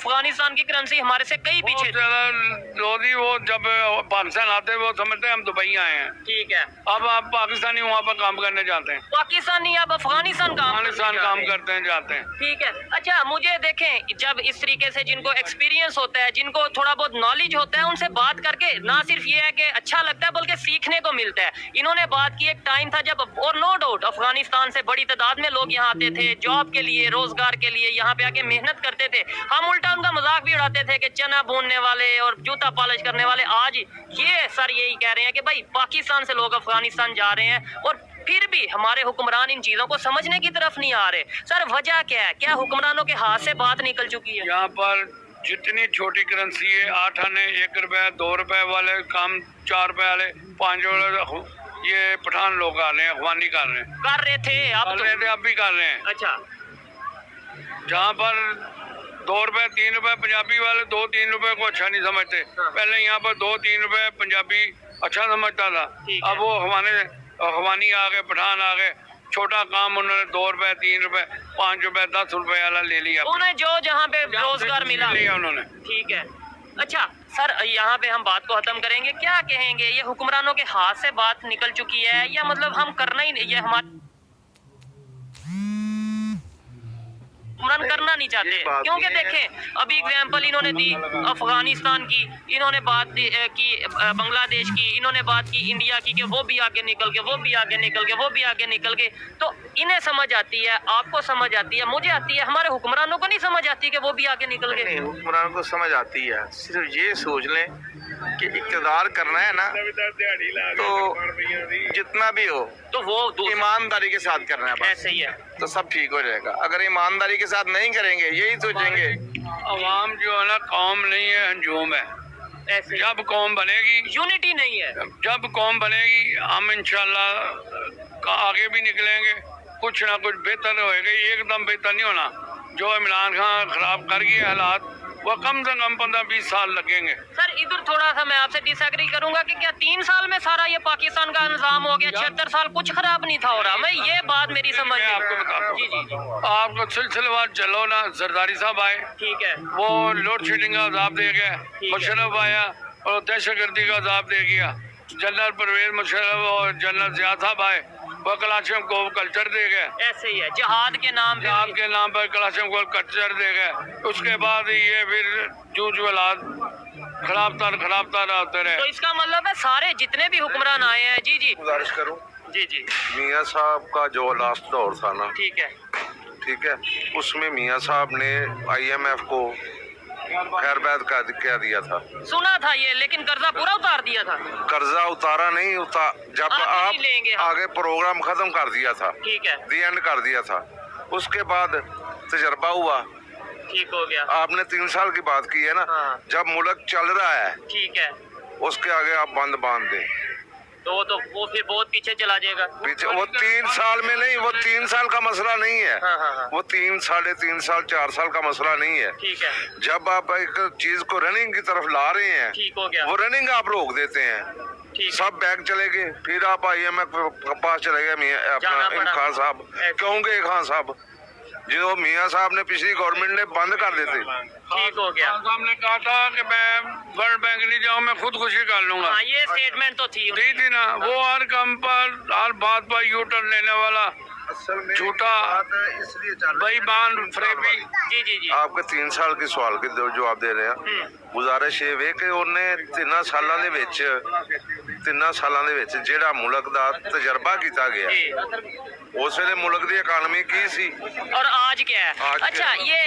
अफगानिस्तान की करेंसी हमारे से कई पीछे थी। लोधी वो जब पाकिस्तान आते वो समझते हैं हम दुबई आए हैं। ठीक है, अब आप पाकिस्तानी वहाँ पर काम करने जाते हैं, पाकिस्तानी अब अफगानिस्तान काम करते हैं जाते हैं। ठीक है। अच्छा मुझे देखें, जब इस तरीके से जिनको एक्सपीरियंस होता है, जिनको थोड़ा बहुत नॉलेज होता है, उनसे बात करके ना सिर्फ ये है कि अच्छा लगता है बल्कि सीखने को मिलता है। इन्होंने बात की, एक टाइम था जब, और नो डाउट अफगानिस्तान से बड़ी तादाद में लोग यहाँ आते थे जॉब के लिए, रोजगार के लिए, यहाँ पे आके मेहनत करते थे। हम उल्टा उनका मजाक भी उड़ाते थे कि चना भूनने वाले और जूता पॉलिश करने वाले। आज ये सर यही कह रहे हैं कि भाई पाकिस्तान से लोग अफगानिस्तान जा रहे हैं और फिर भी हमारे हुक्मरान इन चीजों को समझने की तरफ नहीं आ रहे। सर वजह क्या है? क्या हुक्मरानों के हाथ से बात निकल चुकी है? यहाँ पर जितनी छोटी करेंसी है, 8 आने, 1 रुपए, 2 रुपए वाले काम, 4 रुपए वाले, 5 वाले, ये पठान लोग कर रहे हैं, अफगानी कर रहे हैं, कर रहे थे, अब भी कर रहे हैं। अच्छा, जहाँ पर 2 रुपए 3 रुपए पंजाबी वाले 2-3 रुपए को अच्छा नहीं समझते। पहले यहाँ पर 2-3 रुपए पंजाबी अच्छा समझता था। अब वो अफगानी आ गए, पठान आ गए, छोटा काम उन्होंने 2 रुपए 3 रुपए 5 रुपए 10 रुपए वाला ले लिया, उन्हें जो जहाँ पे रोजगार मिला उन्होंने। ठीक है। अच्छा सर, यहाँ पे हम बात को खत्म करेंगे। क्या कहेंगे, ये हुक्मरानों के हाथ से बात निकल चुकी है या मतलब हम करना ही नहीं, ये हमारे हुक्मरान करना नहीं चाहते? क्योंकि देखें अभी एग्जाम्पल इन्होंने दी अफगानिस्तान की, इन्होंने बात की बांग्लादेश की, इन्होंने बात की इंडिया की कि वो भी आगे निकल के, वो भी आगे निकल के, वो भी आगे निकल के। तो इन्हें समझ आती है, आपको समझ आती है, मुझे आती है, हमारे हुक्मरानों को नहीं समझ आती कि वो भी आगे निकल के। नहीं, हुक्मरानों को समझ आती है। सिर्फ ये सोच लें कि इक़्तिदार करना है ना, तो जितना भी हो तो वो ईमानदारी के साथ करना है, ऐसे ही है तो सब ठीक हो जाएगा। अगर ईमानदारी के साथ नहीं करेंगे, यही सोचेंगे, अवाम जो है ना कौम नहीं है, हंजूम है। ऐसे जब कौम बनेगी, यूनिटी नहीं है, जब कौम बनेगी, हम इंशाल्लाह आगे भी निकलेंगे, कुछ ना कुछ बेहतर होएगा। एकदम बेहतर नहीं होना। जो इमरान खान खराब कर गए हालात, वो कम से कम 15-20 साल लगेंगे। सर इधर थोड़ा सा मैं आपसे डिसएग्री करूंगा कि क्या 3 साल में सारा ये पाकिस्तान का निजाम हो गया? 76 साल कुछ खराब नहीं था हो रहा। मैं ये बात मेरी समझ मैं आपको बताता हूँ। जी जी जी, आपको सिलसिलेवार चलो ना। जरदारी साहब आए, ठीक है, वो लोड शेडिंग का अजाब दे गया। मुशर्रफ आया और दहशतगर्दी का अजाब दे गया। जनरल परवेज मुशर्रफ और जनरल जिया साहब आए, वो कलाशम को कल्चर दे गए। ऐसे ही है, जिहाद के नाम पर कलाशम को कल्चर दे गए। उसके बाद ये फिर जूझ हालात खराब तार होते रहे। तो इसका मतलब है सारे जितने भी हुक्मरान आए हैं। जी जी, गुजारिश करूं, जी जी, मियाँ साहब का जो लास्ट दौर था ना, ठीक है, ठीक है, उसमें मियाँ साहब ने IMF को खैरबैद कह दिया था। सुना था ये, लेकिन कर्जा पूरा उतार दिया था। कर्जा उतारा नहीं, जब आप लेंगे आगे प्रोग्राम खत्म कर दिया था, ठीक है, दी एंड कर दिया था। उसके बाद तजर्बा हुआ, ठीक हो गया। आपने 3 साल की बात की है ना। हाँ। जब मुल्क चल रहा है, ठीक है, उसके आगे आप बंद बांध दें, तो वो फिर बहुत पीछे चला जाएगा। पीछे वो 3 साल में नहीं, वो 3 साल का मसला नहीं है। हाँ, हाँ। वो 3, 3.5 साल, 4 साल का मसला नहीं है। ठीक है, जब आप एक चीज को रनिंग की तरफ ला रहे हैं, ठीक हो गया, वो रनिंग आप रोक देते हैं, ठीक, सब बैंक चले गए, फिर आप IMF के पास चले गए मियाँ अपना खान साहब। क्यों गए खान साहब? जो मियाँ साहब ने पिछली गवर्नमेंट ने बंद कर देते। ठीक हो गया। खान साहब ने कहा था कि मैं वर्ल्ड बैंक नहीं जाऊँ, मैं खुदकुशी कर लूंगा। हाँ, ये स्टेटमेंट तो थी ना। वो हर काम पर, हर बात पर यू टर्न लेने वाला झूठा बेईमान फरेबी। जी जी जी, आपके 3 साल के सवाल के जवाब दे रहे हैं। गुजारिश ये वे कि उन्हें 3 सालों ਦੇ ਵਿੱਚ 3 ਸਾਲਾਂ ਦੇ ਵਿੱਚ ਜਿਹੜਾ ਮੁਲਕ ਦਾ ਤਜਰਬਾ ਕੀਤਾ ਗਿਆ, उस वेले मुल्क की इकानमी की सी और आज क्या है? अच्छा ये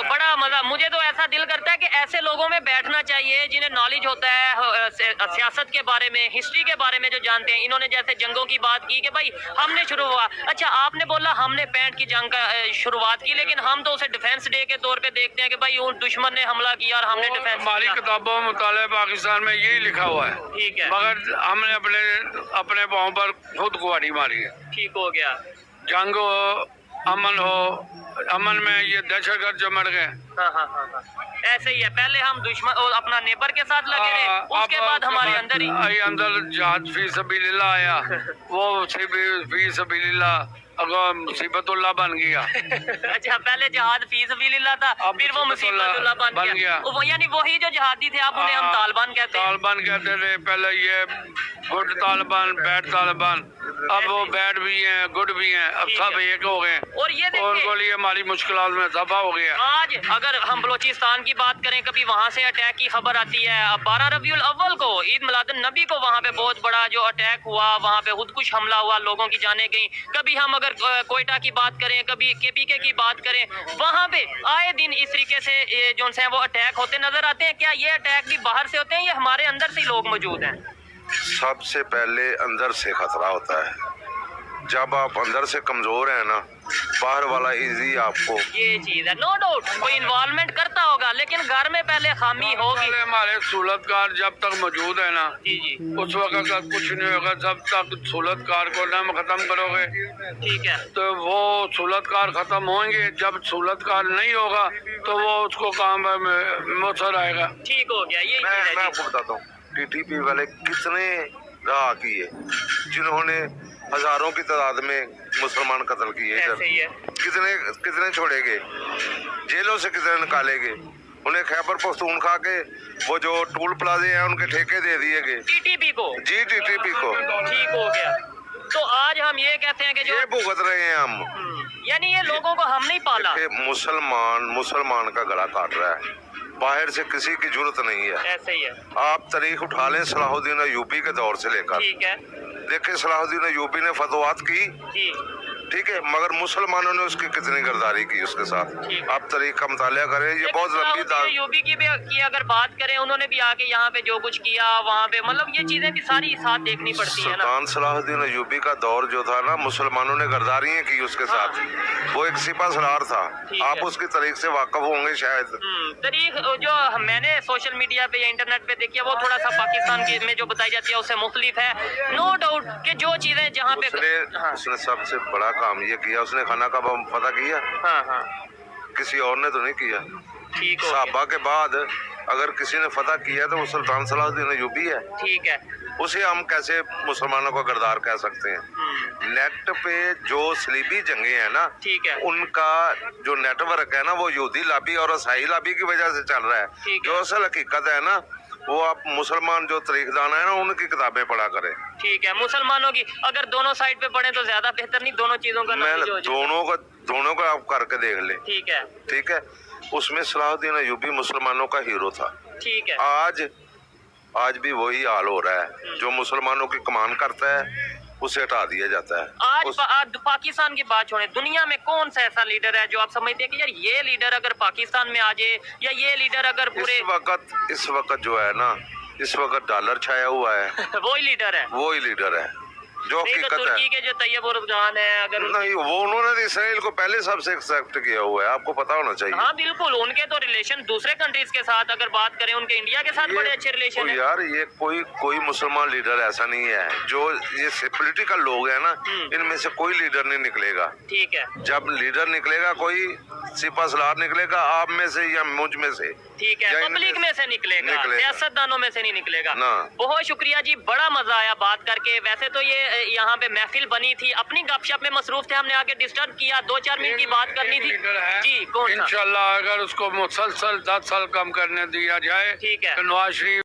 बड़ा मजा, मुझे तो ऐसा दिल करता है कि ऐसे लोगों में बैठना चाहिए जिन्हें नॉलेज होता है सियासत के बारे में, हिस्ट्री के बारे में, जो जानते हैं। इन्होंने जैसे जंगों की बात की कि भाई हमने शुरू हुआ, अच्छा आपने बोला हमने 65 की जंग का शुरुआत की, लेकिन हम तो उसे डिफेंस डे के तौर पे देखते हैं कि भाई उन दुश्मन ने हमला किया और हमने डिफेंस। हमारी किताबों में मुताले पाकिस्तान में यही लिखा हुआ है, ठीक है, मगर हमने अपने पाँव पर खुद कुआरी मारी है। ठीक हो गया। जंग हो, अमन हो, अमन में ये दहशतगर्द जो मर गए। हाँ हाँ हाँ हाँ, ऐसे ही है। पहले हम दुश्मन और अपना नेबर के साथ लगे रहे, उसके बाद हमारे अंदर जहाज फी सबीलिल्लाह आया, वो फी सबीलिल्लाह अगर मुसीबतुल्लाह बन गया। अच्छा, पहले जहाद फी सबीलिल्लाह था, अब फिर वो मुसीबतुल्लाह बन गया। यानी वही जो जहादी थे, आप उन्हें हम तालिबान कहते हैं। तालिबान कहते थे पहले, ये गुड तालिबान, बैड तालिबान। अब वो बैड भी हैं, गुड भी हैं, अब सब एक हो गए। और ये देखिए, उनको लिए हमारी मुश्किलात में इजाफा हो गया। आज अगर हम बलोचिस्तान की बात करें, कभी वहाँ से अटैक की खबर आती है। अब 12 रबीउल अव्वल को, ईद मिलादुन नबी को, वहाँ पे बहुत बड़ा जो अटैक हुआ, वहाँ पे खुदकुश हमला हुआ, लोगों की जानें गई। कभी हम अगर कोयटा की बात करें, कभी केपीके की बात करें, वहाँ पे आए दिन इस तरीके से जो है वो अटैक होते नजर आते हैं। क्या ये अटैक भी बाहर से होते हैं या हमारे अंदर से लोग मौजूद हैं? सबसे पहले अंदर से खतरा होता है। जब आप अंदर से कमजोर हैं ना, बाहर वाला इजी आपको। ये चीज है, नो डाउट कोई इन्वॉल्वमेंट करता होगा, लेकिन घर में पहले खामी होगी। पहले हमारे सहूलतकार जब तक मौजूद है ना, जी जी, उस वक्त का कुछ नहीं होगा। जब तक सहूलतकार को ना खत्म करोगे, ठीक है, तो वो सहूलतकार खत्म होंगे। जब सहूलतकार नहीं होगा तो वो उसको काम में मुसर आएगा। ठीक हो गया। ये मैं आपको बताता हूँ, टीटीपी वाले कितने राह किए, जिन्होंने हजारों की तादाद में मुसलमान कत्ल किए। ऐसे ही है। कितने छोड़े गए, जेलों से कितने निकाले गए। उन्हें खैबर पख्तूनख्वा के वो जो टूल प्लाजे हैं उनके ठेके दे दिए गए, टीटीपी को। जी टीटीपी को। ठीक हो गया। तो आज हम ये कहते हैं कि जो ये भुगत रहे हैं हम। यानी ये लोगों को हम नहीं पाला। मुसलमान का गला काट रहा है, बाहर से किसी की जरूरत नहीं है। ऐसे ही है। आप तारीख उठा लें सलाहुद्दीन अय्यूबी के दौर से लेकर, ठीक है, देखिए सलाहुद्दीन अय्यूबी ने फतवात की, जी, ठीक है, मगर मुसलमानों ने उसकी कितनी गरदारी की उसके साथ। ठीक। आप तारीख का मुतालिया करें, ये बहुत लंबी तारीख। यूपी की अगर बात करें, उन्होंने भी आके यहाँ पे जो कुछ किया, वहाँ पे मतलब ये चीजें भी सारी साथ देखनी पड़ती है ना। सुल्तान सलाहुद्दीन अय्यूबी का दौर जो था ना, मुसलमानों ने गरदारियां की उसके साथ। वो एक सिपा सलार था। आप उसकी तारीख से वाकिफ होंगे शायद। तारीख जो मैंने सोशल मीडिया पे या इंटरनेट पे देखी है, वो थोड़ा सा पाकिस्तान की में जो बताई जाती है उससे मुख्तलिफ है। नो डाउट कि जो चीजें जहाँ पे उसने सबसे बड़ा काम ये किया, उसने खाना का बम फतह किया। हाँ, किसी और ने तो नहीं किया। ठीक हो सहाबा के बाद अगर किसी ने फतह किया तो वो सुल्तान सलाहुद्दीन अय्यूबी है। ठीक है। उसे हम कैसे मुसलमानों का गरदार कह सकते हैं? नेट पे जो सलीबी जंगे हैं ना, ठीक है, उनका जो नेटवर्क है ना, वो यहूदी लाबी और ईसाई लाबी की वजह से चल रहा है। जो असल हकीकत है ना, वो आप मुसलमान जो तारीखदान है ना, उनकी किताबें पढ़ा करें। ठीक है। मुसलमानों की अगर दोनों साइड पे पढ़े तो ज्यादा बेहतर नहीं, दोनों चीजों का मैं दोनों का आप करके देख ले। ठीक है, ठीक है। उसमें सलाहुद्दीन अय्यूबी मुसलमानों का हीरो था। ठीक है। आज भी वही हाल हो रहा है। जो मुसलमानों की कमान करता है उसे हटा दिया जाता है। आज पाकिस्तान की बात छोड़ें, दुनिया में कौन सा ऐसा लीडर है जो आप समझते हैं कि यार ये लीडर अगर पाकिस्तान में आ जाए, या ये लीडर अगर पूरे इस वक्त जो है ना, इस वक्त डॉलर छाया हुआ है वही लीडर है जो हकीकत है। तुर्की के जो तैयब उर्दगान है, अगर नहीं, वो उन्होंने इसराइल को पहले सबसे एक्सेप्ट किया हुआ है, आपको पता होना चाहिए। हाँ बिल्कुल, उनके तो रिलेशन दूसरे कंट्रीज के साथ अगर बात करें, उनके इंडिया के साथ बड़े अच्छे रिलेशन है। यार ये कोई मुसलमान लीडर ऐसा नहीं है। जो ये पॉलिटिकल लोग है ना, इनमें से कोई लीडर नहीं निकलेगा। ठीक है। जब लीडर निकलेगा कोई सिपा सलार निकलेगा, आप में से या मुझ में से। ठीक है, पब्लिक में से निकलेगा, सियासतदानों में से नहीं निकलेगा ना। बहुत शुक्रिया जी, बड़ा मजा आया बात करके। वैसे तो ये यहाँ पे महफिल बनी थी, अपनी गपशप में मसरूफ थे, हमने आके डिस्टर्ब किया, 2-4 मिनट की बात करनी थी। जी, कौन सा? इंशाल्लाह अगर उसको मुसलसल 10 साल कम करने दिया जाए, ठीक है, तो नवाज शरीफ